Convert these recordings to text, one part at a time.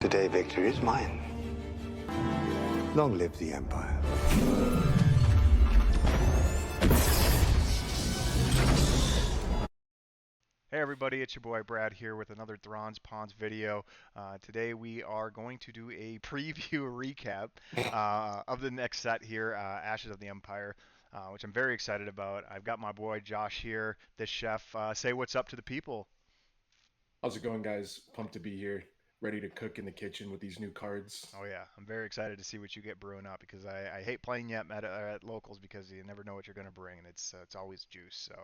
Today, victory is mine. Long live the Empire. Hey everybody, it's your boy Brad here with another Thrawn's Pawns video. Today we are going to do a preview recap of the next set here, Ashes of the Empire, which I'm very excited about. I've got my boy Josh here, the chef. Say what's up to the people. How's it going, guys? Pumped to be here, ready to cook in the kitchen with these new cards. Oh yeah, I'm very excited to see what you get brewing up because I hate playing yet at locals because you never know what you're going to bring and it's always juice. So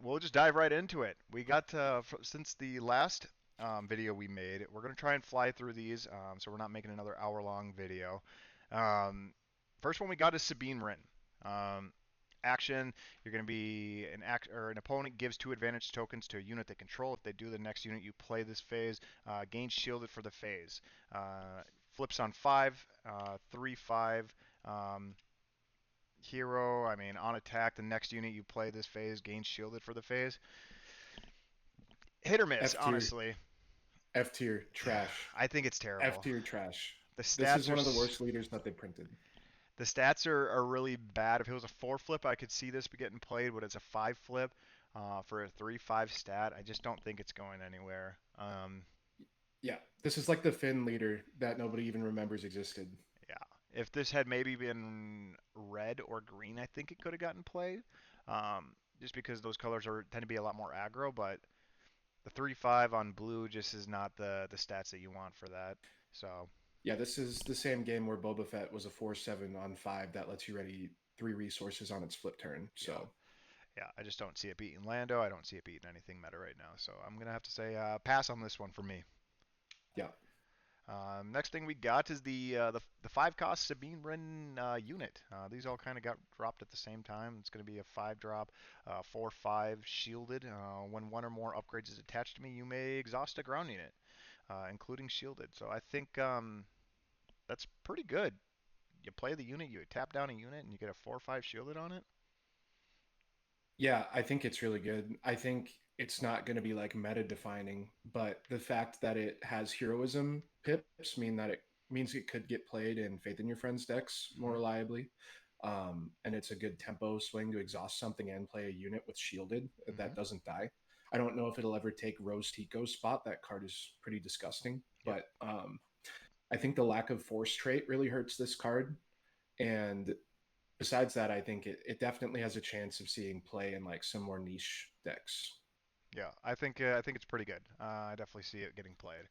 we'll just dive right into it. We got since the last video we made, we're gonna try and fly through these, so we're not making another hour-long video. Um, First one we got is Sabine Written. Action: you're gonna be an opponent gives 2 advantage tokens to a unit they control. If they do, the next unit you play this phase gains shielded for the phase. Flips on 5, 3/5. Um, Hero, I mean, on attack, the next unit you play this phase gains shielded for the phase. Hit or miss, F tier, honestly. F tier, trash. I think it's F terrible. tier, trash. The This is stats are one of the worst leaders that they printed. the stats are really bad. If it was a 4 flip, I could see this be getting played, but it's a 5 flip for a 3/5 stat. I just don't think it's going anywhere. Yeah, this is like the Finn leader that nobody even remembers existed. Yeah, if this had maybe been red or green, I think it could have gotten played. Just because those colors tend to be a lot more aggro, but the 3/5 on blue just is not the stats that you want for that. So Yeah, this is the same game where Boba Fett was a 4/7 on 5 that lets you ready 3 resources on its flip turn. yeah, So, yeah, I just don't see it beating Lando. I don't see it beating anything meta right now. So I'm gonna have to say pass on this one for me. yeah. Next thing we got is the 5 cost Sabine Wren unit. These all kind of got dropped at the same time. It's going to be a 5 drop, 4/5 shielded. When one or more upgrades is attached to me, you may exhaust a ground unit, including shielded. So I think that's pretty good. You play the unit, you tap down a unit, and you get a 4/5 shielded on it. Yeah, I think it's really good. I think it's not going to be like meta defining, but the fact that it has heroism pips means it could get played in Faith in Your Friends decks more Hmm. reliably. And it's a good tempo swing to exhaust something and play a unit with shielded Hmm. that doesn't die. I don't know if it'll ever take Rose Tico's spot. That card is pretty disgusting, Yep. but I think the lack of force trait really hurts this card. And besides that, I think it definitely has a chance of seeing play in like some more niche decks. Yeah, I think it's pretty good. I definitely see it getting played.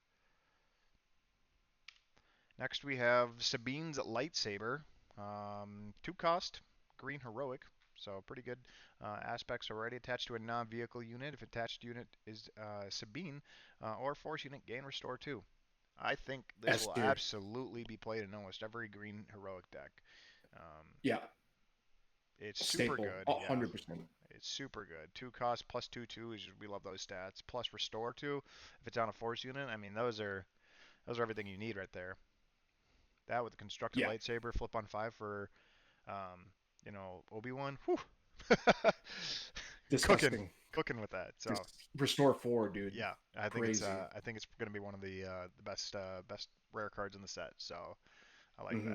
Next we have Sabine's Lightsaber. 2 cost, green heroic, so pretty good aspects already. Attached to a non-vehicle unit. If attached unit is Sabine or force unit, gain restore 2. I think this S will tier, absolutely be played in almost every green heroic deck. Um, yeah, it's super staple, good, yeah. 100%. It's super good. 2 cost plus 2/2 is we love those stats. Plus restore 2 if it's on a force unit. I mean those are everything you need right there. That with the constructed Yeah, lightsaber, flip on 5 for, um, Obi-Wan. Whew. cooking, disgusting. cooking with that. So Restore 4, dude. yeah, Crazy. I think it's going to be one of the best rare cards in the set. So I like Hmm.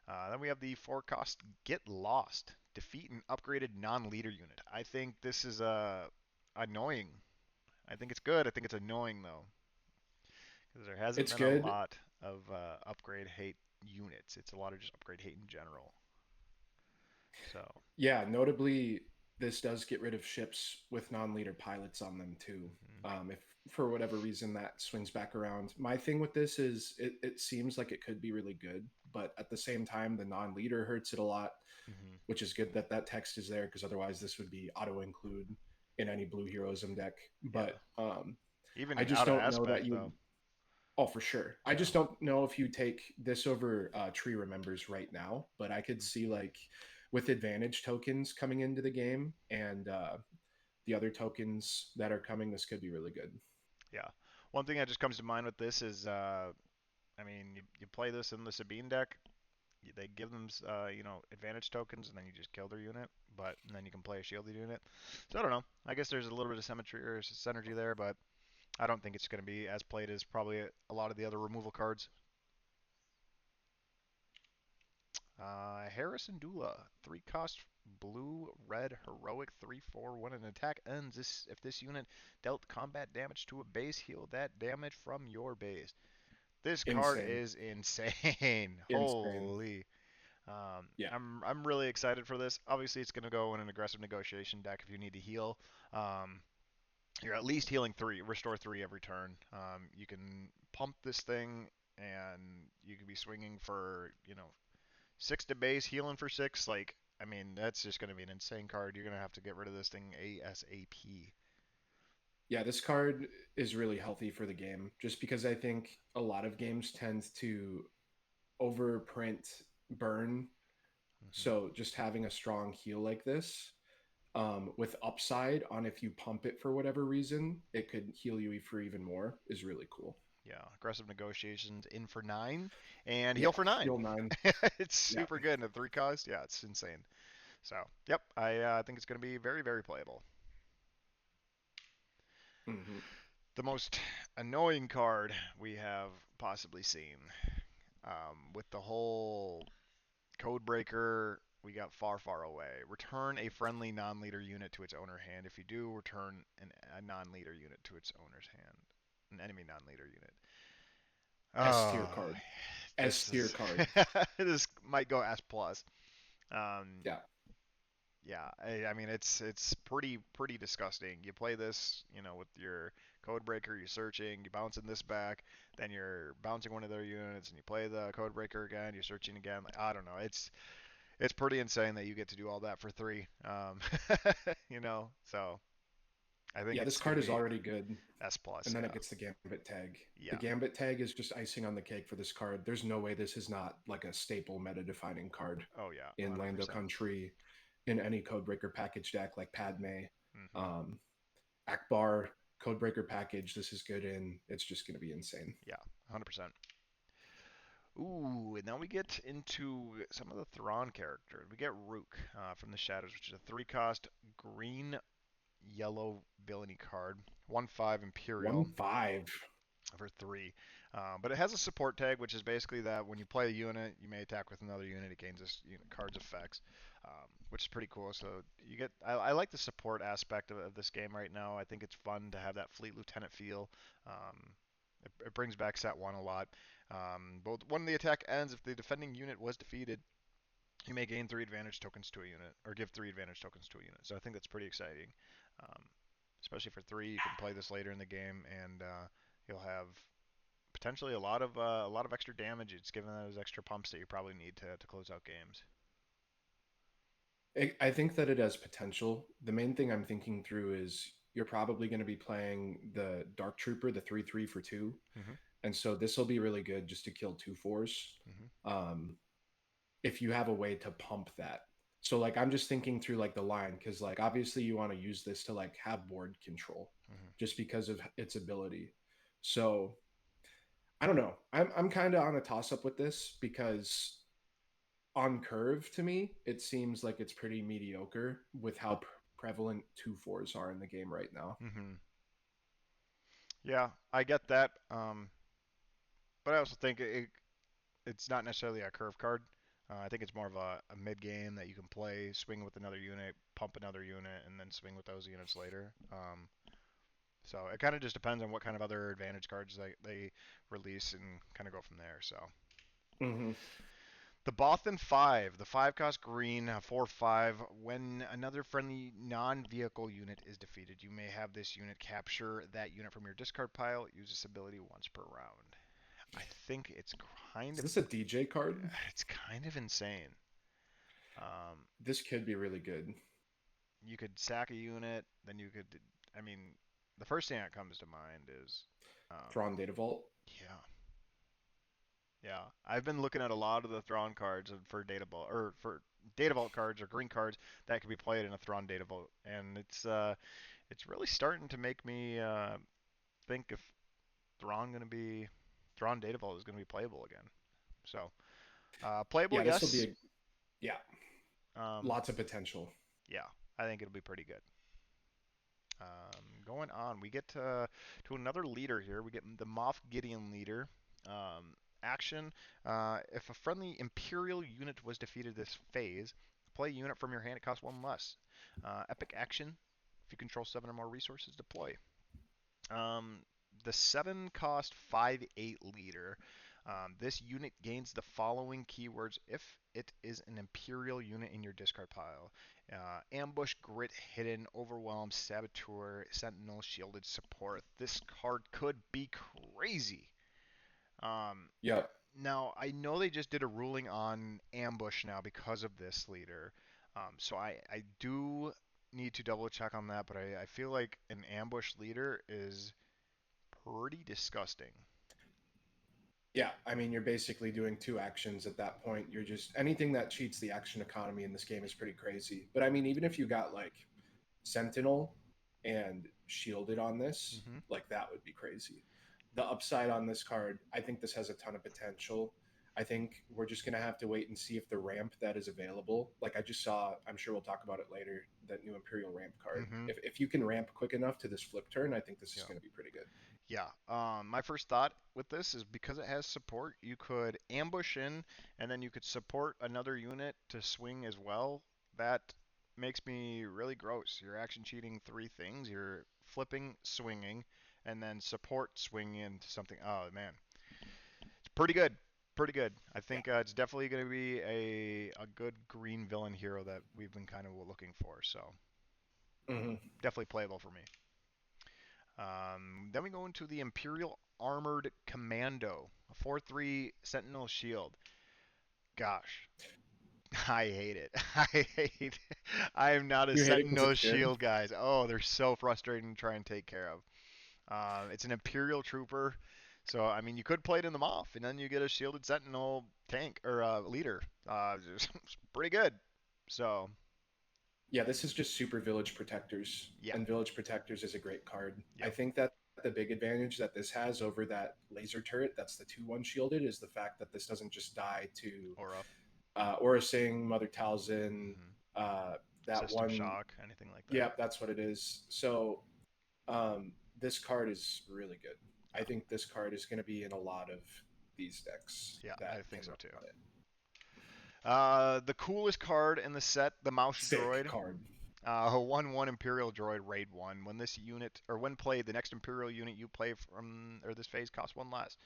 that. Then we have the 4 cost Get Lost. Defeat an upgraded non-leader unit. I think this is annoying. I think it's good. I think it's annoying though, because there hasn't It's been a good. lot of upgrade hate units. It's a lot of just upgrade hate in general. So Yeah, notably, this does get rid of ships with non-leader pilots on them too. mhm, If for whatever reason that swings back around, my thing with this is it seems like it could be really good, but at the same time, the non-leader hurts it a lot, mhm. which is good that that text is there because otherwise this would be auto include in any blue heroism deck. Yeah. But Even I in just out of don't know that aspect you. though. Oh, for sure. I Yeah. just don't know if you take this over Tree Remembers right now, but I could Mhm. see like with advantage tokens coming into the game and the other tokens that are coming, this could be really good. Yeah. One thing that just comes to mind with this is, I mean, you play this in the Sabine deck. They give them, advantage tokens, and then you just kill their unit. And then you can play a shielded unit. So I don't know. I guess there's a little bit of symmetry or synergy there, but I don't think it's going to be as played as probably a lot of the other removal cards. Harrison Dula, 3 cost blue, red, heroic, 3/4. When an attack ends, if this unit dealt combat damage to a base, heal that damage from your base. This card Insane. is insane. Insane. Holy. Yeah. I'm really excited for this. Obviously, it's going to go in an aggressive negotiation deck if you need to heal. Um, you're at least healing 3, restore 3 every turn. You can pump this thing, and you could be swinging for 6 to base, healing for 6. Like, I mean, that's just going to be an insane card. You're going to have to get rid of this thing ASAP. Yeah, this card is really healthy for the game just because I think a lot of games tend to overprint burn. Hmm. So just having a strong heal like this, with upside on if you pump it for whatever reason, it could heal you for even more is really cool. Yeah, aggressive negotiations in for 9 and heal Yeah, for 9. heal 9. It's Yeah. super good in a 3 cost. Yeah, it's insane. So, yep, I think it's going to be very, very playable. Hmm. The most annoying card we have possibly seen. With the whole code breaker, we got far, far away. Return a friendly non-leader unit to its owner hand. If you do, return a non-leader unit to its owner's hand. An enemy non-leader unit. S tier Oh, card. S this tier is card. this might go S plus. Um, Yeah. yeah, I mean it's pretty disgusting. You play this, with your code breaker, you're searching, you're bouncing this back, then you're bouncing one of their units, and you play the code breaker again, you're searching again. Like, I don't know, it's pretty insane that you get to do all that for 3. So I think Yeah, this it's gonna card is be already good. S plus. And then it Yeah, gets the Gambit tag. The yeah. Gambit tag is just icing on the cake for this card. There's no way this is not like a staple meta defining card Oh yeah, in Lando 100%. Country, in any Codebreaker package deck like Padme, Hmm. um, Akbar Codebreaker package. This is good in. It's just going to be insane. Yeah, 100%. Ooh, and now we get into some of the Thrawn characters. We get Rook from the Shadows, which is a 3 cost green yellow villainy card. 1/5 Imperial 1/5. for 3. But it has a support tag, which is basically that when you play a unit, you may attack with another unit. It gains this card's effects, which is pretty cool. So you get, I like the support aspect of this game right now. I think it's fun to have that Fleet Lieutenant feel. Um, it brings back set 1 a lot. But when the attack ends, if the defending unit was defeated, you may gain 3 advantage tokens to a unit, or give 3 advantage tokens to a unit. So I think that's pretty exciting. Um, Especially for 3, you can play this later in the game, and you'll have potentially a lot of extra damage. It's given those extra pumps that you probably need to close out games. I think that it has potential. The main thing I'm thinking through is you're probably going to be playing the Dark Trooper, the 3/3 for 2. Hmm. And so this will be really good just to kill 2/4s. Hmm. Um, if you have a way to pump that. So like I'm just thinking through like the line because like obviously you want to use this to like have board control Hmm. just because of its ability. So I don't know. I'm kind of on a toss up with this because on curve to me it seems like it's pretty mediocre with how prevalent 2/4s are in the game right now. Hmm. Yeah, I get that. But I also think it's not necessarily a curve card. I think it's more of a mid game that you can play, swing with another unit, pump another unit, and then swing with those units later. So it kind of just depends on what kind of other advantage cards they release and kind of go from there. So Hmm. the Bothan 5, the 5 cost green, 4/5. When another friendly non-vehicle unit is defeated, you may have this unit capture that unit from your discard pile. Use this ability once per round. I think kind Is of this a DJ card? it's kind of insane. Um, This could be really good. you could sack a unit, then you could. I mean, the first thing that comes to mind is, Thrawn Data Vault. yeah, yeah. I've been looking at a lot of the Thrawn cards for data vault or for data vault cards or green cards that could be played in a Thrawn data vault, and it's really starting to make me think if Thrawn data vault is gonna be playable again. So playable, Yeah, this will be yes. a yeah, Um, lots of potential. yeah, I think it'll be pretty good. going on. We get to another leader here. We get the Moff Gideon leader. Action. If a friendly Imperial unit was defeated this phase, play a unit from your hand. It costs one less. Epic action. If you control 7 or more resources, deploy. Um, the 7 cost 5/8 leader. This unit gains the following keywords if it is an Imperial unit in your discard pile: ambush, grit, hidden, overwhelm, saboteur, sentinel, shielded, support. This card could be crazy. Um, Yeah. Now I know they just did a ruling on ambush now because of this leader. So I do need to double check on that, but I feel like an ambush leader is pretty disgusting. Yeah, I mean, you're basically doing two actions at that point. You're just anything that cheats the action economy in this game is pretty crazy. But I mean, even if you got like Sentinel and shielded on this, Hmm. like that would be crazy. The upside on this card, I think this has a ton of potential. I think we're just going to have to wait and see if the ramp that is available, like I just saw, I'm sure we'll talk about it later, that new Imperial ramp card. Hmm. If you can ramp quick enough to this flip turn, I think this is Yeah. going to be pretty good. Yeah. My first thought with this is because it has support, you could ambush in, and then you could support another unit to swing as well. That makes me really gross. You're action cheating 3 things. You're flipping, swinging, and then support swinging into something. Oh man, it's pretty good. Pretty good. I Yeah. think it's definitely going to be a good green villain hero that we've been kind of looking for. So Hmm. definitely playable for me. Then we go into the Imperial Armored Commando, a 4/3 Sentinel Shield. Gosh, I hate it. I hate it. I am not a You hate it because Sentinel it's good. Shield, guys. Oh, they're so frustrating to try and take care of. It's an Imperial Trooper, so I mean you could play it in them off, and then you get a shielded Sentinel tank or leader. It's pretty good. So Yeah, this is just super village protectors, yeah, and village protectors is a great card. I yep. think that the big advantage that this has over that laser turret that's the 2-1 shielded is the fact that this doesn't just die to Aura, Aura Singh, Mother Talzin, hmm uh, that System one. Shock, anything like that. Yeah, that's what it is. So this card is really good. I Yeah, think this card is going to be in a lot of these decks yeah, I that think can so run too. it. The coolest card in the set, the Mouse Sick Droid. card. A 1/1 Imperial Droid Raid 1. When this unit, or when played, the next Imperial unit you play from, or this phase costs 1 less.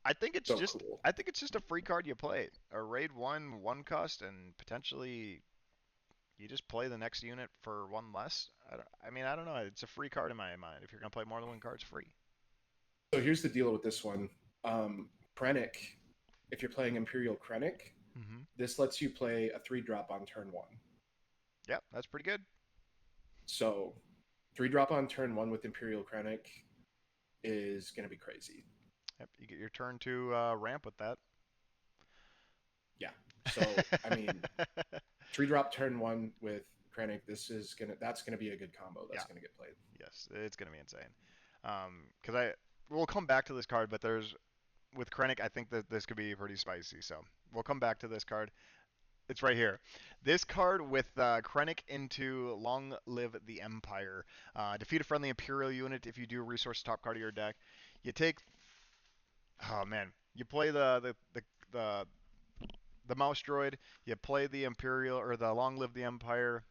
I think it's So just, cool. I think it's just a free card you play. A Raid 1 cost, and potentially you just play the next unit for 1 less. I mean, I don't know. It's a free card in my mind. If you're gonna play more than 1 card, it's free. So here's the deal with this one. Krennic, if you're playing Imperial Krennic, Hmm. this lets you play a 3-drop on turn 1. Yep, that's pretty good. So 3-drop on turn 1 with Imperial Krennic is going to be crazy. Yep, you get your turn to ramp with that. Yeah. So, I mean, 3-drop turn 1 with Krennic, that's gonna be a good combo. Yeah. That's gonna get played. Yes, it's gonna be insane. Because we'll come back to this card, but there's with Krennic, I think that this could be pretty spicy. So we'll come back to this card. It's right here. This card with Krennic into Long Live the Empire. Defeat a friendly Imperial unit if you do resource top card of your deck. You take. Oh man, you play the the Mouse Droid. You play the Imperial or the Long Live the Empire,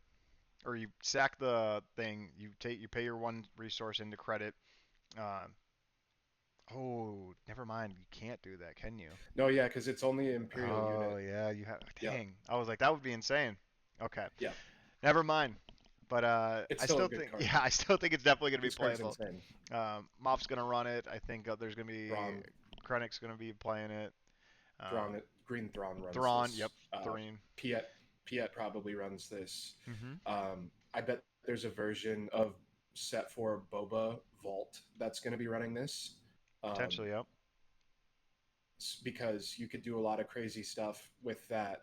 or you sack the thing. You pay your 1 resource into credit. Uh, oh, never mind. You can't do that, can you? No, yeah, because it's only an Imperial Oh unit. yeah, you have. Yep. Dang, I was like that would be insane. Okay, Yep. never mind. But It's I still a still good think, card. yeah, I still think it's definitely gonna be This card's playable. insane. Moff's gonna run it. I think there's gonna be Thrawn, Krennic's gonna be playing it. Um, Green Thrawn runs Thrawn, yep, this. Thrawn. Piet, Piet probably runs this. Mm-hmm. I bet there's a version of Set for Boba Vault that's going to be running this. Um, Potentially, yep. because you could do a lot of crazy stuff with that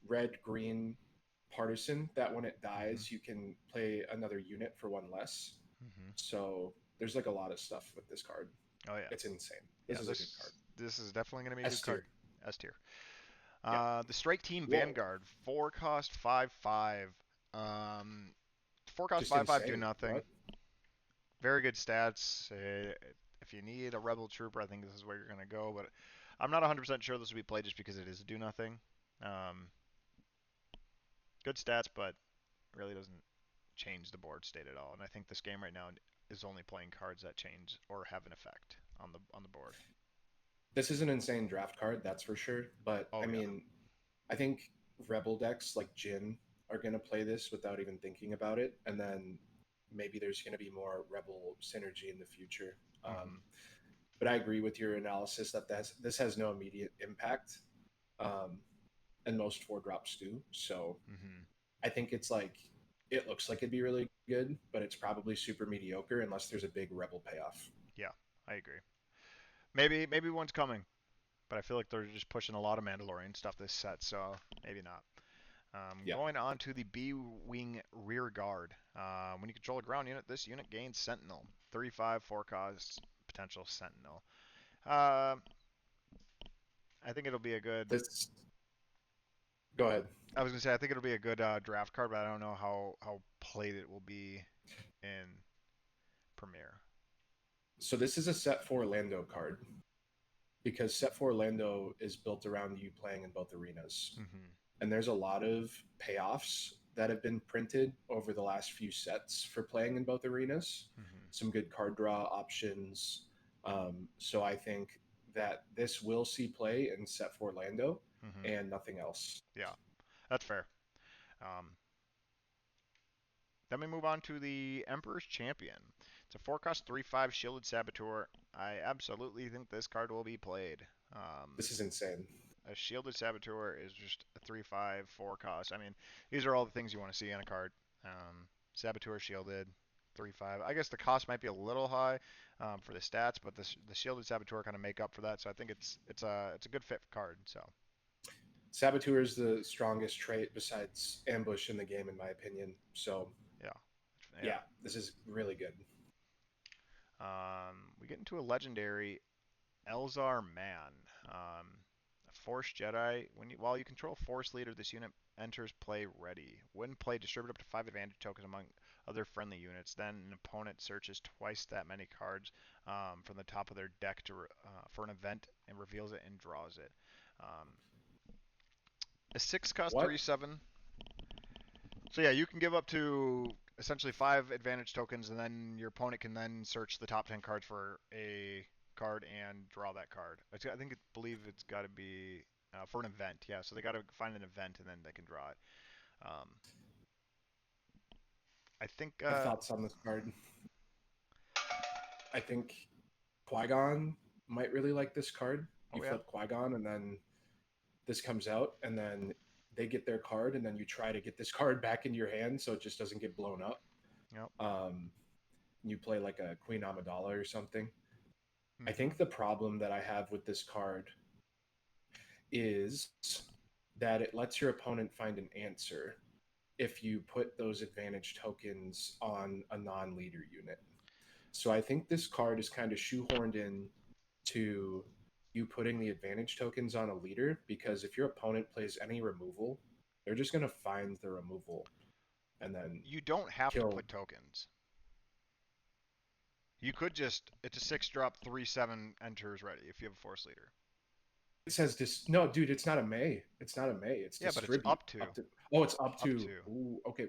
red green partisan that when it Mm-hmm. dies you can play another unit for 1 less. Mm-hmm. So there's like a lot of stuff with this card. Oh yeah, It's insane. yeah. This is a good card. This is definitely gonna be a good S card. tier. S tier. Yeah. The Strike Team Whoa. Vanguard, 4 cost 5/5. 4 cost Just 5/5 do insane. nothing. What? very good stats. If you need a rebel trooper, I think this is where you're gonna go. But I'm not 100% sure this will be played just because it is a do nothing. Um, good stats, but really doesn't change the board state at all. And I think this game right now is only playing cards that change or have an effect on the board. This is an insane draft card, that's for sure. But I Oh yeah. mean, I think Rebel decks like Jin are going to play this without even thinking about it. And then maybe there's going to be more Rebel synergy in the future. Hmm. But I agree with your analysis that this has no immediate impact. Um, and most four drops do. So Hmm. I think it's like, it looks like it'd be really good, but it's probably super mediocre unless there's a big Rebel payoff. Yeah, I agree. Maybe one's coming, but I feel like they're just pushing a lot of Mandalorian stuff this set, so maybe not. Yeah. Going on to the B-Wing Rear Guard. When you control a ground unit, this unit gains Sentinel. 35 4 cost potential Sentinel. Uh, I think it'll be a good. This, go ahead. I was gonna say I think it'll be a good draft card, but I don't know how played it will be in Premiere. So this is a set for Lando card because set for Lando is built around you playing in both arenas. Hmm. And there's a lot of payoffs that have been printed over the last few sets for playing in both arenas. Hmm. Some good card draw options. So I think that this will see play in set for Lando Hmm. and nothing else. Yeah, that's fair. Um, Then we move on to the Emperor's Champion. It's a 4 cost 3/5 shielded saboteur. I absolutely think this card will be played. This is insane. A shielded saboteur is just a 3/5 4 cost. I mean, these are all the things you want to see on a card. Saboteur shielded 3/5. I guess the cost might be a little high for the stats, but the shielded saboteur kind of make up for that. So I think it's a good fit card. So Saboteur is the strongest trait besides ambush in the game, in my opinion. So yeah, yeah. yeah, this is really good. We get into a legendary Elzar Mann, a Force Jedi. While you control Force Leader, this unit enters play ready. When played, distribute up to 5 advantage tokens among other friendly units. Then an opponent searches twice that many cards from the top of their deck for an event and reveals it and draws it. Um, a 6 cost What? 3/7. So yeah, you can give up to essentially 5 advantage tokens, and then your opponent can then search the top 10 cards for a card and draw that card. Believe it's got to be for an event. Yeah, so they got to find an event and then they can draw it. Um, I think. I have thoughts on this card. I think Qui Gon might really like this card. You Oh yeah. flip Qui Gon, and then this comes out, and then they get their card, and then you try to get this card back into your hand so it just doesn't get blown up. Yep. Um, you play like a Queen Amidala or something. I Hmm. think the problem that I have with this card is that it lets your opponent find an answer if you put those advantage tokens on a non-leader unit. So I think this card is kind of shoehorned in to you putting the advantage tokens on a leader because if your opponent plays any removal, they're just going to find the removal and then You don't have to kill. put tokens. You could just it's a 6 drop 3/7 enters ready if you have a force leader. It says no, dude, it's not a May. It's not a May. It's Yeah, but it's distribute up to. Oh, it's up up to. to. Ooh, okay.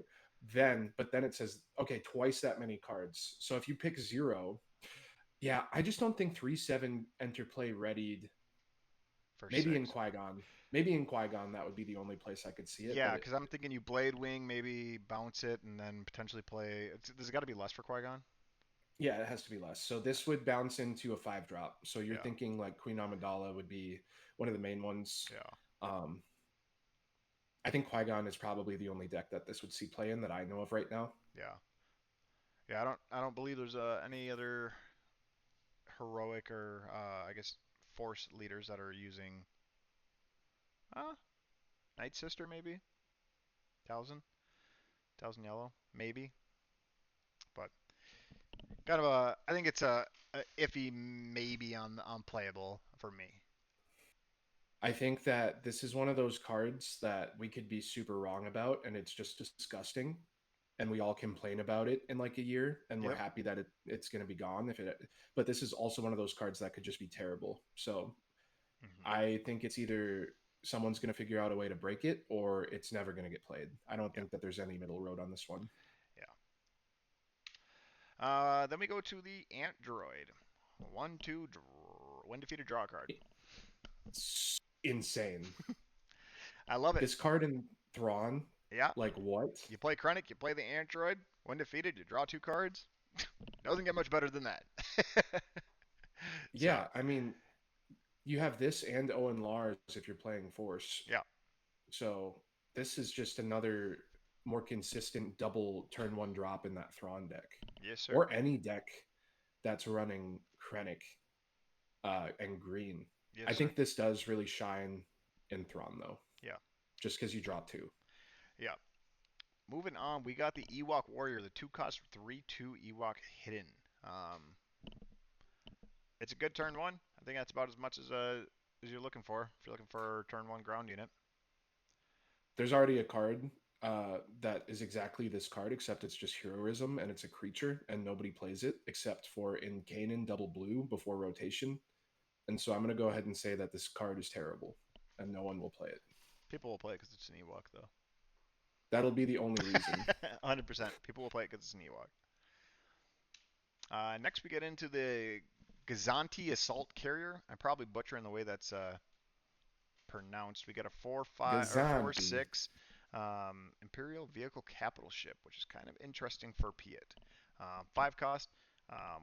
But then it says okay, twice that many cards. So if you pick zero, yeah, I just don't think 3/7 enter play readied. For Maybe in 6. Qui Gon. Maybe in Qui Gon that would be the only place I could see it. Yeah, But because I'm thinking you Blade Wing, maybe bounce it, and then potentially play. There's got to be less for Qui Gon. yeah, it has to be less. So this would bounce into a 5 drop. So you're Yeah, thinking like Queen Amidala would be one of the main ones. yeah, Um, I think Qui Gon is probably the only deck that this would see play in that I know of right now. yeah, yeah. I don't believe there's any other heroic or I guess Force leaders that are using. Uh, Night Sister maybe. Thousand Yellow maybe, but kind of a. I think it's a iffy maybe on playable for me. I think that this is one of those cards that we could be super wrong about, and it's just disgusting. and we all complain about it in like a year, and we're Yep. happy that it's going to be gone if it. But this is also one of those cards that could just be terrible. So Hmm. I think it's either someone's going to figure out a way to break it, or it's never going to get played. I don't Yep. think that there's any middle road on this one. Yeah. Then we go to the Ant Droid. One, two, one defeated, draw a card. It's insane. I love it. This card in Thrawn, Yeah. like what? You play Krennic, you play the Ant Droid. One defeated, you draw two cards. Doesn't get much better than that. So, Yeah, I mean, you have this and Owen Lars if you're playing Force. yeah. So this is just another more consistent double turn one drop in that Thrawn deck, Yes, sir. or any deck that's running Krennic and green. I Yes, sir. think this does really shine in Thrawn though, Yeah. just because you draw two. Yeah. Moving on, we got the Ewok Warrior, the 2-cost 3/2 Ewok Hidden. Um, it's a good turn one. I think that's about as much as you're looking for if you're looking for turn one ground unit. There's already a card that is exactly this card, except it's just heroism and it's a creature, and nobody plays it except for in Kanan double blue before rotation. And so I'm going to go ahead and say that this card is terrible, and no one will play it. People will play it because it's an Ewok, though. That'll be the only reason. 100%. People will play it because it's an Ewok. Next, we get into the Gazanti Assault Carrier. I'm probably butchering the way that's pronounced. We get a 4/5 or four Gazanti. six Imperial Vehicle Capital Ship, which is kind of interesting for Piet. 5 cost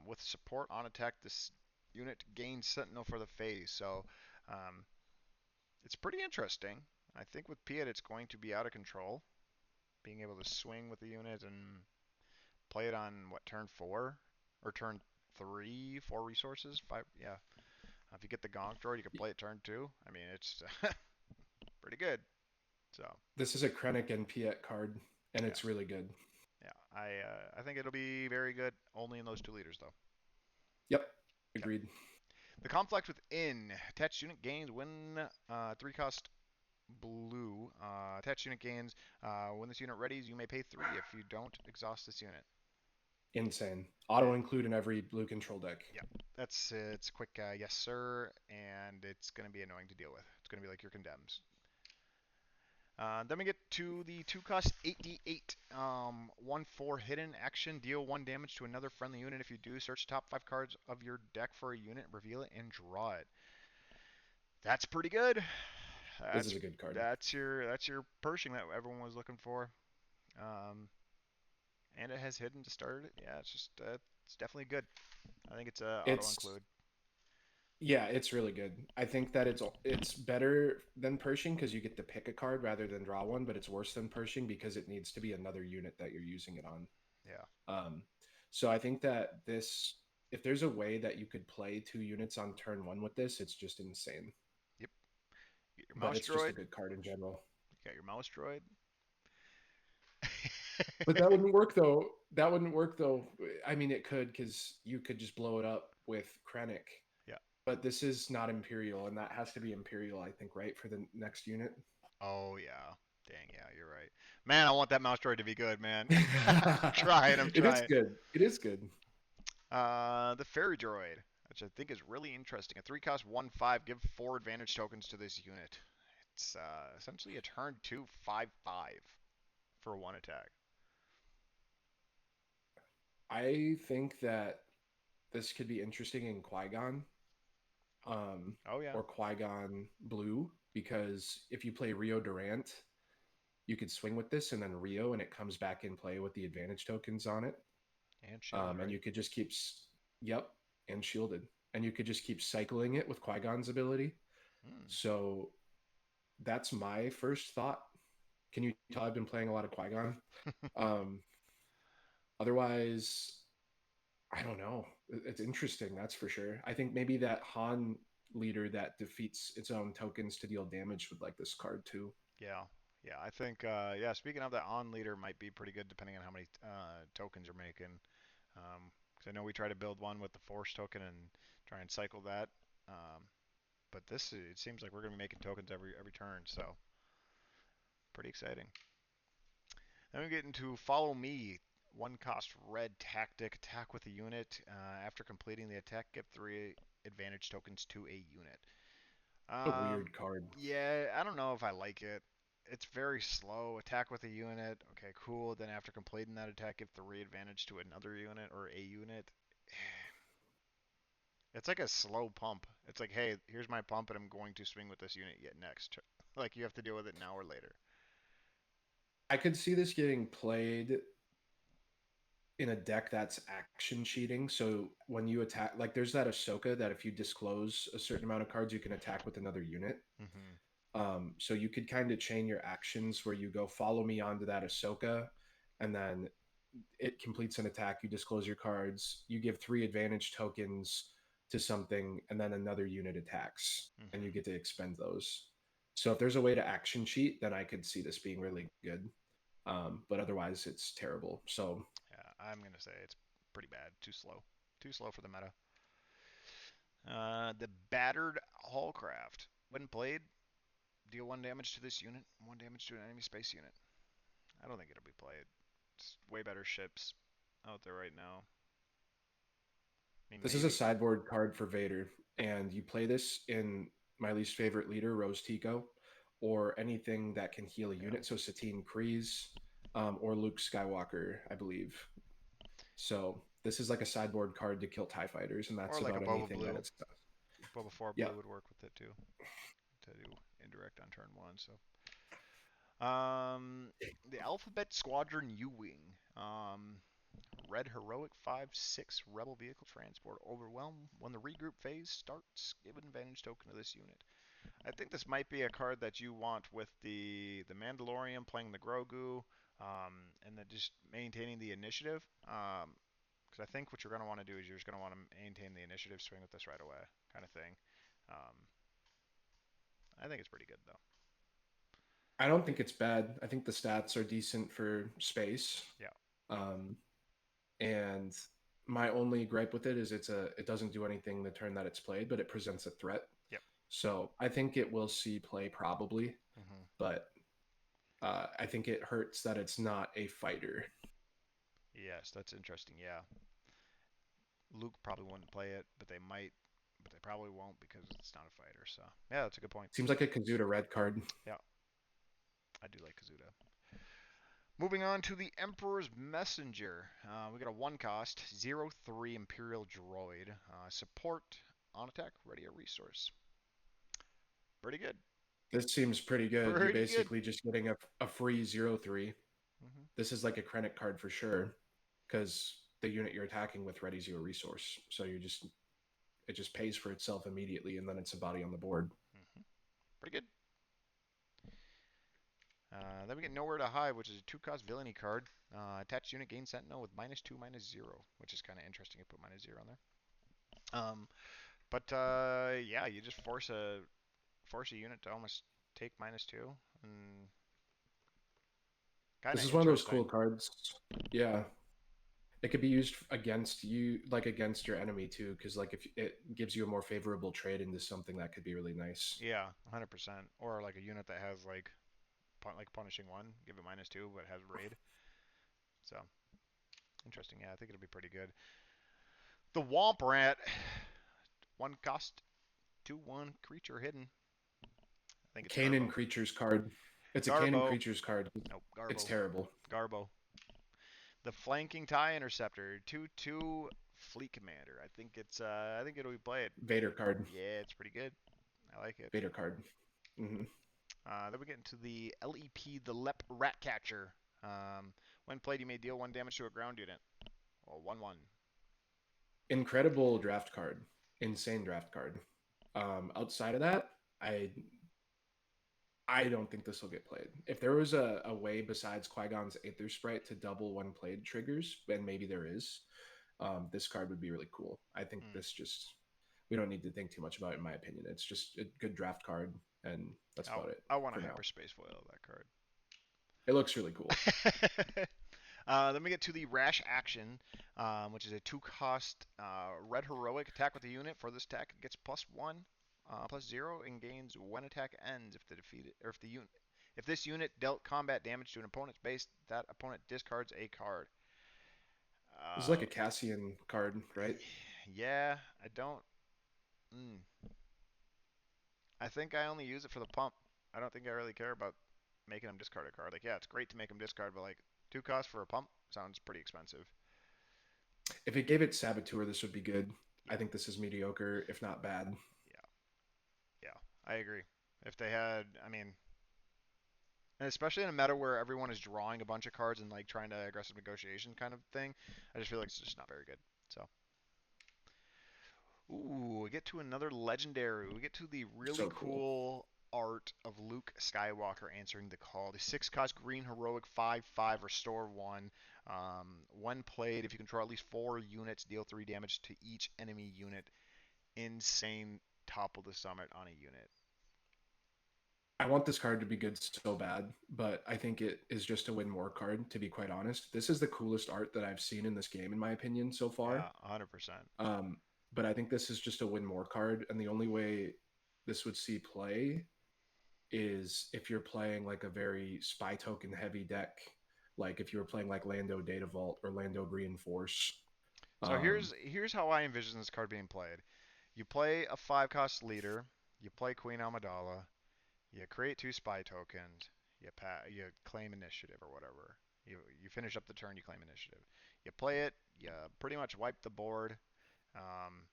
with support on attack. This unit gains Sentinel for the phase, so um, it's pretty interesting. I think with Piet, it's going to be out of control. Being able to swing with the unit and play it on what, turn 4 or turn 3, 4 resources, 5. Yeah, if you get the Gonk droid, you can play it turn 2. I mean, it's pretty good. So This is a Krennic and Piet card, and yeah, it's really good. yeah. I think it'll be very good. Only in those 2 leaders though. Yep, Okay. agreed. The conflict within attached unit gains when 3-cost blue. Attached unit gains when this unit readies. You may pay 3 if you don't exhaust this unit. Insane. Auto include in every blue control deck. Yeah, that's it's a quick yes sir, and it's going to be annoying to deal with. It's going to be like your condemns. Then we get to the 2-cost 8d8 1/4 hidden action. Deal 1 damage to another friendly unit. If you do, search the top 5 cards of your deck for a unit, reveal it, and draw it. That's pretty good. This That's is a good card. that's your Pershing that everyone was looking for. Um, and it has hidden to start it. Yeah, it's just it's definitely good. I think it's auto It's include. Yeah, it's really good. I think that it's better than Pershing because you get to pick a card rather than draw one, but it's worse than Pershing because it needs to be another unit that you're using it on. Yeah. So I think that if there's a way that you could play 2 units on turn one with this, it's just insane. Yep. You get your But mouse it's just a droid. good card in general. You got your mouse droid. But that wouldn't work though. That wouldn't work though. I mean, it could because you could just blow it up with Krennic. Yeah. But this is not Imperial, and that has to be Imperial, I think, right, for the next unit. Oh yeah. Dang, yeah, you're right. Man, I want that mouse droid to be good, man. I'm trying, I'm It is trying. good. It is good. The fairy droid, which I think is really interesting. A 3-cost 1/5, give 4 advantage tokens to this unit. It's essentially a turn 2 5/5 for 1 attack. I think that this could be interesting in Qui-Gon, Oh yeah. or Qui-Gon Blue, because if you play Rio Durant, you could swing with this and then Rio, and it comes back in play with the advantage tokens on it. And shield, And right? you could just keep, yep, and shielded, and you could just keep cycling it with Qui-Gon's ability. Hmm. So that's my first thought. Can you tell I've been playing a lot of Qui-Gon? Um, Otherwise, I don't know. It's interesting, that's for sure. I think maybe that Han leader that defeats its own tokens to deal damage would like this card too. Yeah. Yeah, I think yeah, speaking of that, on leader might be pretty good depending on how many tokens you're making. Because I know we try to build one with the force token and try and cycle that. Um, but this, it seems like we're going to be making tokens every turn, so pretty exciting. Then we get into Follow Me. One cost red tactic. Attack with a unit. After completing the attack, give 3 advantage tokens to a unit. A weird card. Yeah, I don't know if I like it. It's very slow. Attack with a unit. Okay, cool. Then after completing that attack, give 3 advantage to another unit or a unit. It's like a slow pump. It's like, hey, here's my pump, and I'm going to swing with this unit yet next. Like you have to deal with it now or later. I could see this getting played in a deck that's action cheating. So when you attack, like there's that Ahsoka that if you disclose a certain amount of cards, you can attack with another unit. Hmm. So you could kind of chain your actions where you go follow me onto that Ahsoka, and then it completes an attack. You disclose your cards. You give 3 advantage tokens to something, and then another unit attacks, and you Hmm. get to expend those. So if there's a way to action cheat, then I could see this being really good. But otherwise, it's terrible. So Yeah, I'm gonna say it's pretty bad. Too slow. Too slow for the meta. The Battered Hallcraft. When played, deal 1 damage to this unit, 1 damage to an enemy space unit. I don't think it'll be played. It's way better ships out there right now. I mean, this is a maybe. sideboard card for Vader, and you play this in my least favorite leader, Rose Tico, or anything that can heal a Yeah. unit. So Satine Kryze, or Luke Skywalker, I believe. So this is like a sideboard card to kill TIE fighters, and Or that's like a about Boba anything that Blue. it's does. Boba 4 Yeah. Blue would work with it too. To do indirect on turn 1, so. Um, the Alphabet Squadron U-Wing. Red Heroic 5/6 Rebel Vehicle Transport. Overwhelm. When the regroup phase starts, give an advantage token to this unit. I think this might be a card that you want with the Mandalorian playing the Grogu, and then just maintaining the initiative. Because I think what you're going to want to do is you're just going to want to maintain the initiative, swing with this right away, kind of thing. Um, I think it's pretty good though. I don't think it's bad. I think the stats are decent for space. Yeah. Um, and my only gripe with it is it doesn't do anything the turn that it's played, but it presents a threat. Yep. So I think it will see play probably, Hmm. but I think it hurts that it's not a fighter. Yes, that's interesting. Yeah. Luke probably wouldn't play it, but they might, but they probably won't because it's not a fighter. So yeah, that's a good point. Seems like a Kazuda red card. Yeah, I do like Kazuda. Moving on to the Emperor's Messenger. We got a 1 cost, 0/3 Imperial Droid. Support, on attack, ready a resource. Pretty good. This seems pretty good. You're Pretty good. basically just getting a free 0/3. Hmm. This is like a Krennic card for sure, because the unit you're attacking with readies you a resource. So it just pays for itself immediately, and then it's a body on the board. Hmm. Pretty good. Then we get Nowhere to Hide, which is a 2 cost villainy card. Attached unit gains Sentinel with -2/-0, which is kind of interesting. You put -0 on there. But yeah, you just force a unit to almost take -2, and kind This of is one of those cool interesting. cards. Yeah, it could be used against you, like against your enemy too, because like if it gives you a more favorable trade into something that could be really nice. Yeah, 100%. Or like a unit that has like punishing one, give it -2, but has raid. So interesting. Yeah, I think it'll be pretty good. The Womp Rat, 1 cost, 2/1 creature hidden. I think it's Kanan Garbo. creatures card. It's a Kanan Garbo. creatures card. Nope, It's Garbo. terrible. Garbo. The Flanking TIE Interceptor, 2/2 Fleet Commander. I think it'll be played. Vader card. Yeah, it's pretty good. I like it. Vader card. Then we get into the LEP, the Lep Ratcatcher. When played, you may deal 1 damage to a ground unit. Well, 1/1. Incredible draft card. Insane draft card. Outside of that, I don't think this will get played. If there was a way besides Qui-Gon's Aether Sprite to double when played triggers, and maybe there is, this card would be really cool. I think Hmm. this just, we don't need to think too much about it, in my opinion. It's just a good draft card, and that's about it I want a for now. hyperspace foil of that card. It looks really cool. Then we get to the Rash Action, which is a 2 cost red heroic attack with the unit. For this attack, it gets +1, +0, and gains when attack ends if the defeated or if the unit If this unit dealt combat damage to an opponent's base, that opponent discards a card. It's like Uh, a Cassian card, right? yeah, I don't. Mm, I think I only use it for the pump. I don't think I really care about making him discard a card. Like, yeah, it's great to make him discard, but like 2 costs for a pump sounds pretty expensive. If it gave it Saboteur, this would be good. I Yeah, think this is mediocre, if not bad. yeah, yeah. I agree. If they had, I mean, and especially in a meta where everyone is drawing a bunch of cards and like trying to aggressive negotiation kind of thing, I just feel like it's just not very good. So, ooh, we get to another legendary. We get to the really So cool. cool art of Luke Skywalker answering the call. The 6 cost green heroic 5/5 restore 1. When played, if you control at least 4 units, deal 3 damage to each enemy unit. Insane topple the summit on a unit. I want this card to be good so bad, but I think it is just a win more card, to be quite honest. This is the coolest art that I've seen in this game, in my opinion, so far. Yeah, 100%. Um, but I think this is just a win more card, and the only way this would see play is if you're playing like a very spy token heavy deck, like if you were playing like Lando Data Vault or Lando Reinforce. So Um, here's how I envision this card being played. You play a 5 cost leader, you play Queen Amidala, you create 2 spy tokens, you claim initiative or whatever. You finish up the turn, you claim initiative. You play it, you pretty much wipe the board, um,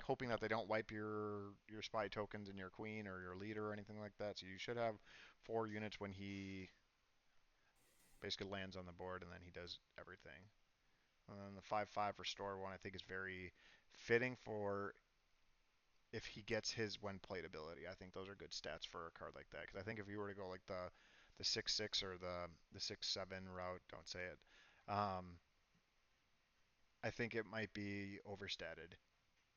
hoping that they don't wipe your spy tokens and your queen or your leader or anything like that. So you should have 4 units when he basically lands on the board, and then he does everything. And then the 5/5 restore one I think is very fitting for if he gets his when played ability. I think those are good stats for a card like that. Because I think if you were to go like the 6/6 or the 6/7 route, don't say it. Um, I think it might be overstated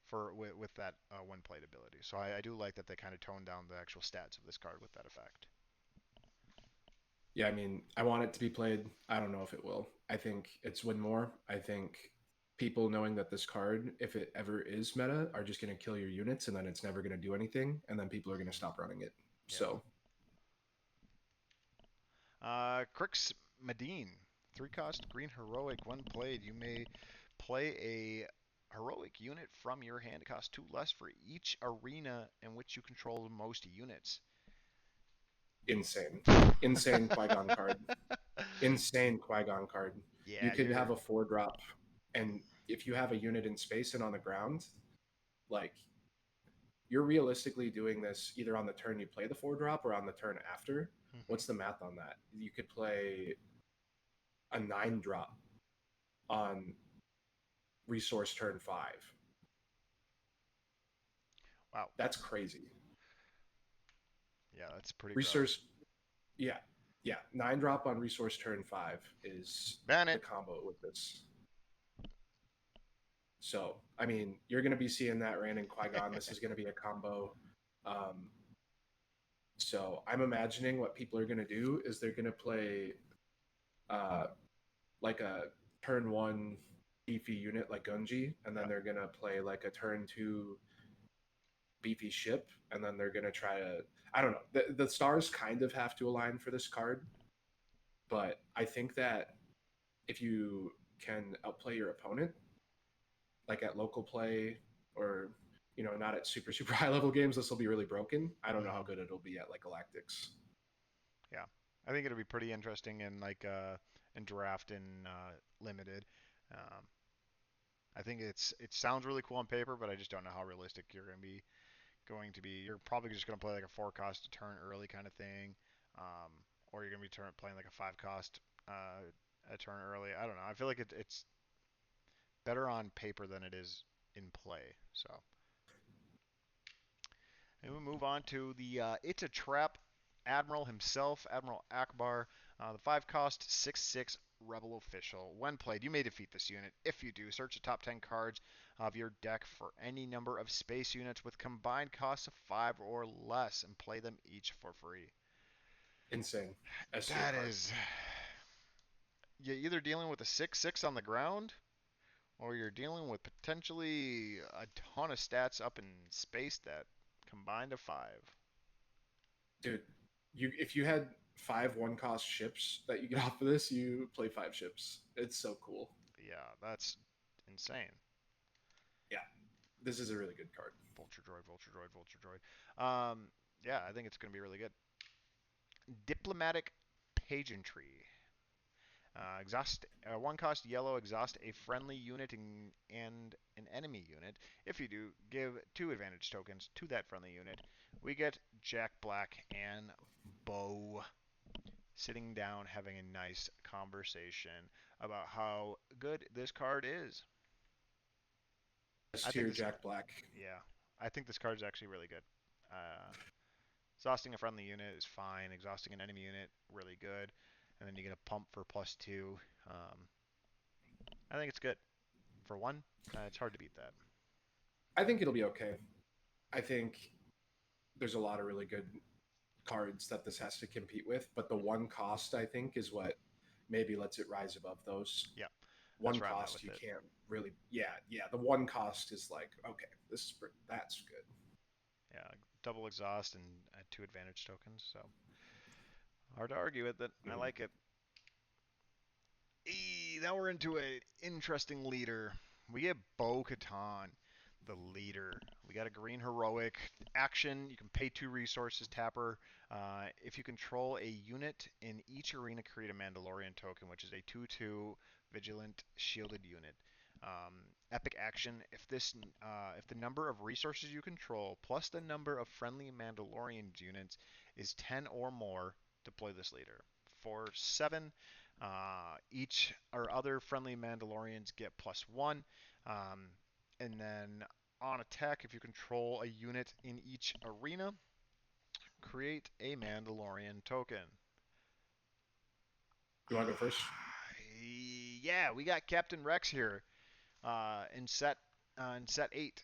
for with that when played ability. So I do like that they kind of toned down the actual stats of this card with that effect. yeah, I mean, I want it to be played. I don't know if it will. I think it's win more. I think people knowing that this card, if it ever is meta, are just going to kill your units and then it's never going to do anything. And then people are going to Mm-hmm. stop running it. Yeah. So, Crix Medine, 3 cost green heroic. When played, you may play a heroic unit from your hand. It costs 2 less for each arena in which you control most units. insane. Insane Qui Gon card. Insane Qui Gon card. You Yeah, could you're have a 4 drop, and if you have a unit in space and on the ground, like you're realistically doing this either on the turn you play the 4 drop or on the turn after. Mhm. What's the math on that? You could play a 9 drop on resource turn 5. Wow. That's crazy. Yeah, that's pretty gross. Resource, yeah, yeah. 9 drop on resource turn 5 is Ban the it. combo with this. So, I mean, you're going to be seeing that Rand and Qui Gon. This is going to be a combo. Um, so, I'm imagining what people are going to do is they're going to play uh, like a turn 1 beefy unit like Gunji, and then Yeah. they're going to play like a turn 2 beefy ship, and then they're going to try to. I don't know. The stars kind of have to align for this card, but I think that if you can outplay your opponent, like at local play or not at super high level games, this will be really broken. I don't know how Mhm. good it'll be at like Galactics. Yeah. I think it'll be pretty interesting in like in draft and limited. Um, I think it sounds really cool on paper, but I just don't know how realistic you're going to be. You're probably just going to play like a 4 cost to turn early kind of thing, um, or you're going to be playing like a 5 cost a turn early. I don't know. I feel like it's better on paper than it is in play. So, and we move on to the It's a Trap Admiral himself, Admiral Akbar, the 5 cost 6/6 Rebel Official. When played, you may defeat this unit. If you do, search the top 10 cards of your deck for any number of space units with combined costs of 5 or less and play them each for free. Insane S tier That card. is. You're either dealing with a 6/6 on the ground, or you're dealing with potentially a ton of stats up in space that combine to 5. Dude, you if you had 5 1-cost ships that you get off of this, you play 5 ships. It's so cool. Yeah, that's insane. Yeah, this is a really good card. Vulture Droid, Vulture Droid, Vulture Droid. Yeah, I think it's going to be really good. Diplomatic Pageantry. Exhaust one cost yellow. Exhaust a friendly unit and an enemy unit. If you do, give 2 advantage tokens to that friendly unit. We get Jack Black and Bo sitting down having a nice conversation about how good this card is. S I think tier this, Jack Black. yeah, I think this card is actually really good. Exhausting a friendly unit is fine. Exhausting an enemy unit, really good. And then you get a pump for +2. I think it's good. For one, it's hard to beat that. I think it'll be okay. I think there's a lot of really good cards that this has to compete with, but the 1 cost I think is what maybe lets it rise above those. Yeah, that's One where I'm at cost with you it. can't really. Yeah. The 1 cost is like, okay, that's good. Yeah, double exhaust and 2 advantage tokens. So hard to argue with it. I like it. Now we're into an interesting leader. We get Bo Katan, the leader. We got a green heroic action. You can pay 2 resources, tapper. If you control a unit in each arena, create a Mandalorian token, which is a 2/2 vigilant shielded unit. Epic action. If the number of resources you control plus the number of friendly Mandalorian units is 10 or more, deploy this leader. For 7, each or other friendly Mandalorians get +1. Um, and then on attack, if you control a unit in each arena, create a Mandalorian token. You want to go first? Yeah, we got Captain Rex here in set 8.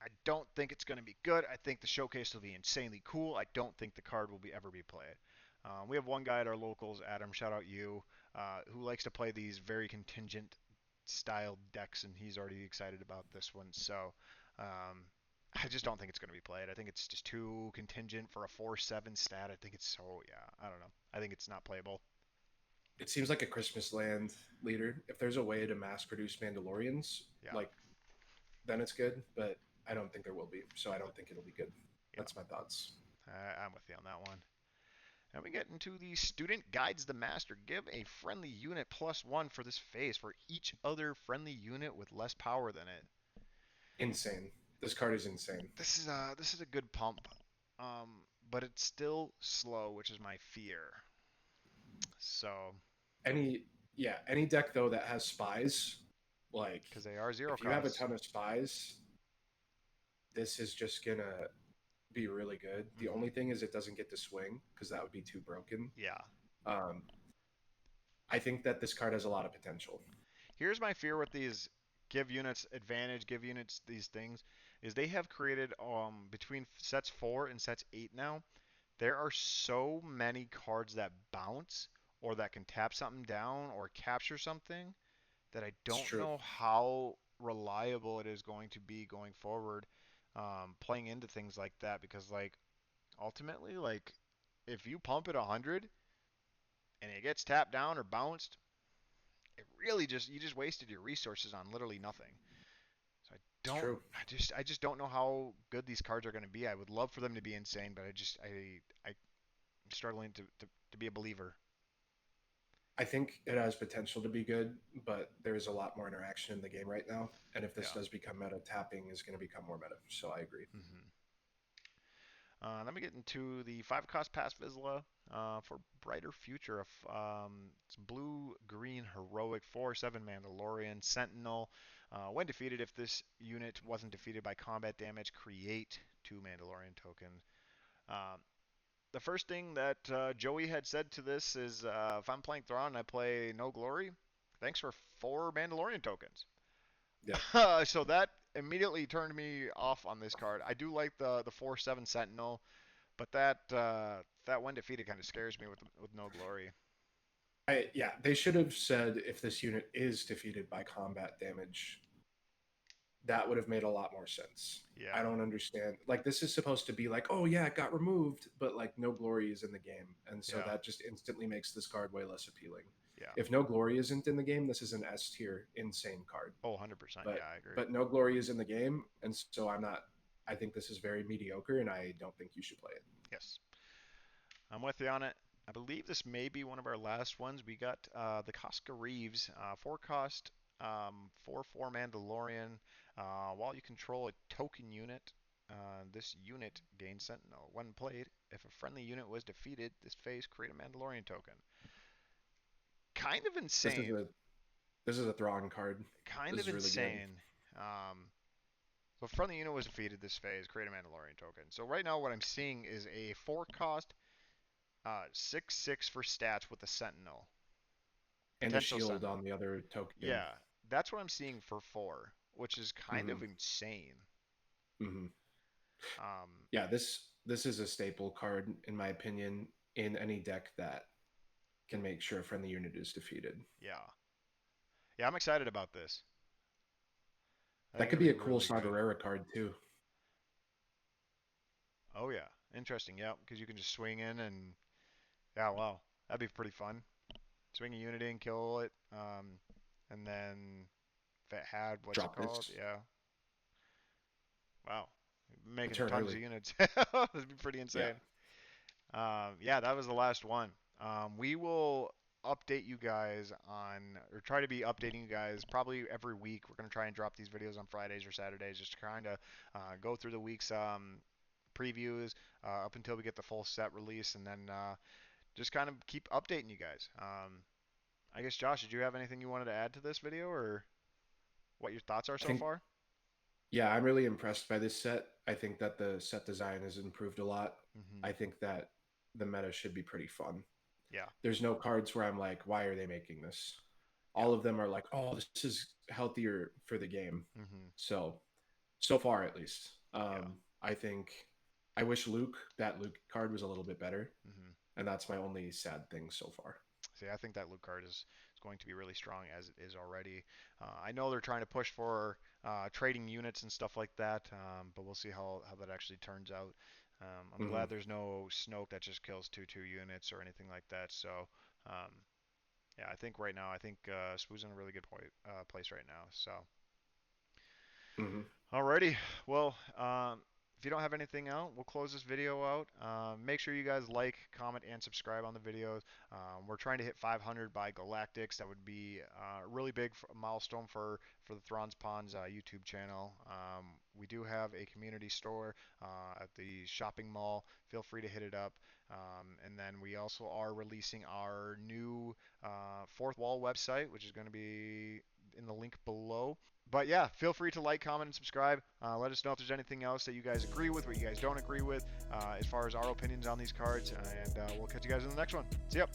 I don't think it's going to be good. I think the showcase will be insanely cool. I don't think the card will ever be played. We have one guy at our locals, Adam, shout out you, who likes to play these very contingent style decks, and he's already excited about this one. So I just don't think it's going to be played. I think it's just too contingent for a 4/7 stat. I think it's I don't know. I think it's not playable. It seems like a Christmas land leader. If there's a way to mass produce Mandalorians, Yeah, like then it's good, but I don't think there will be. So I don't think it'll be good. yeah. That's my thoughts. I'm with you on that one. And we get into the student guides the master. Give a friendly unit +1 for this phase for each other friendly unit with less power than it. Insane. This card is insane. This is a good pump, but it's still slow, which is my fear. So Any any deck though that has spies, like because they are zero if you have a costs. ton of spies, this is just gonna be really good. The Mm-hmm. only thing is it doesn't get to swing because that would be too broken. Yeah. Um, I think that this card has a lot of potential. Here's my fear with these give units advantage, give units these things, is they have created between sets 4 and sets 8 now. There are so many cards that bounce or that can tap something down or capture something that I It's don't true. know how reliable it is going to be going forward, playing into things like that. Because like ultimately, like if you pump it 100 and it gets tapped down or bounced, it really just you just wasted your resources on literally nothing. So It's true. I just don't know how good these cards are going to be. I would love for them to be insane, but I'm struggling to be a believer. I think it has potential to be good, but there's a lot more interaction in the game right now. And if this Yeah. does become meta, tapping is going to become more meta. So I agree. Mm-hmm. Let me get into the 5 cost pass Vizsla for Brighter Future. It's blue green heroic 4/7 Mandalorian Sentinel. When defeated, if this unit wasn't defeated by combat damage, create 2 Mandalorian tokens. Um, the first thing that Joey had said to this is if I'm playing Thrawn and I play No Glory, thanks for 4 Mandalorian tokens. Yeah. So that immediately turned me off on this card. I do like the 4/7 Sentinel. But that when defeated kind of scares me with no glory. They should have said if this unit is defeated by combat damage, that would have made a lot more sense. I Yeah. don't understand. Like, this is supposed to be like, oh yeah, it got removed, but like no glory is in the game, and so Yeah. that just instantly makes this card way less appealing. Yeah. If no glory isn't in the game, this is an S tier insane card. Oh, 100%. But Yeah, I agree. but no glory is in the game, and so I'm not. I think this is very mediocre, and I don't think you should play it. Yes. I'm with you on it. I believe this may be one of our last ones. We got the Casca Reeves, 4 cost, 4/4 Mandalorian. While you control a token unit, this unit gains Sentinel. When played, if a friendly unit was defeated, this phase create a Mandalorian token. Kind of This is insane. a Thrawn card. Kind This of is really good. insane. So if a friendly unit was defeated this phase, create a Mandalorian token. So right now what I'm seeing is a 4 cost 6/6 for stats with a Sentinel. And a Potential shield on Sentinel. the other token. Yeah, that's what I'm seeing for 4, which is kind Mm-hmm. of insane. Mm-hmm. Um, Yeah, this is a staple card in my opinion in any deck that can make sure a friendly unit is defeated. yeah. Yeah, I'm excited about this. I That think could it'll be be a cool really good. Sagarera card too. Oh, yeah. Interesting, yeah, because you can just swing in and, yeah, wow. That'd be pretty fun. Swing a unit in, kill it, and then if it had, what's it Drop called? this Yeah. Wow. a Making turn tons of early. units. That'd be pretty Yeah. insane. Yeah, that was the last one. We will update you guys on, or try to be updating you guys probably every week. We're going to try and drop these videos on Fridays or Saturdays just to kind of go through the week's previews up until we get the full set release, and then just kind of keep updating you guys. I guess, Josh, did you have anything you wanted to add to this video, or what your thoughts are I so think far? yeah, I'm really impressed by this set. I think that the set design has improved a lot. Hmm. I think that the meta should be pretty fun. Yeah, There's no cards where I'm like, why are they making this? yeah, All of them are like, oh, this is healthier for the game. hmm, So far at least. yeah, I think I wish that Luke card was a little bit better, hmm. and that's my only sad thing so far. See, I think that Luke card is going to be really strong as it is already. I know they're trying to push for trading units and stuff like that, but we'll see how that actually turns out. I'm Mm-hmm. glad there's no Snoke that just kills 2/2 units or anything like that. So, um, yeah, I think right now, I think Spoo's in a really good place right now. So, Mm-hmm. alrighty. Well, if you don't have anything out, we'll close this video out. Make sure you guys like, comment, and subscribe on the videos. We're trying to hit 500 by Galactics. That would be a really big milestone for the Thrawn's Ponds YouTube channel. We do have a community store at the shopping mall. Feel free to hit it up. And then we also are releasing our new Fourth Wall website, which is going to be in the link below. But yeah, feel free to like, comment, and subscribe. Let us know if there's anything else that you guys agree with, what you guys don't agree with, as far as our opinions on these cards. And we'll catch you guys in the next one. See ya.